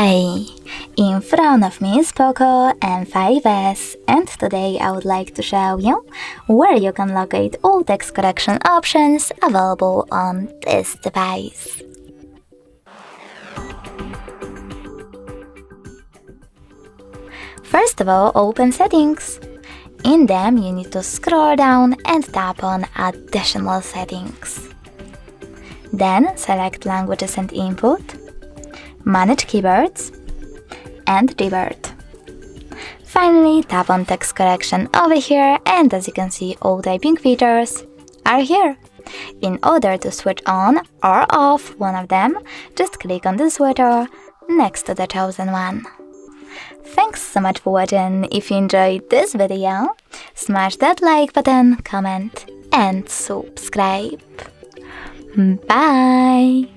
Hey, in front of me is POCO M5S, and today I would like to show you where you can locate all text correction options available on this device. First of all, open Settings. In them, you need to scroll down and tap on Additional Settings. Then select Languages and Input, Manage Keywords, and Revert. Finally, tap on Text Correction over here, and as you can see, all typing features are here. In order to switch on or off one of them, just click on the switcher next to the chosen one. Thanks so much for watching. If you enjoyed this video, smash that like button, comment, and subscribe. Bye!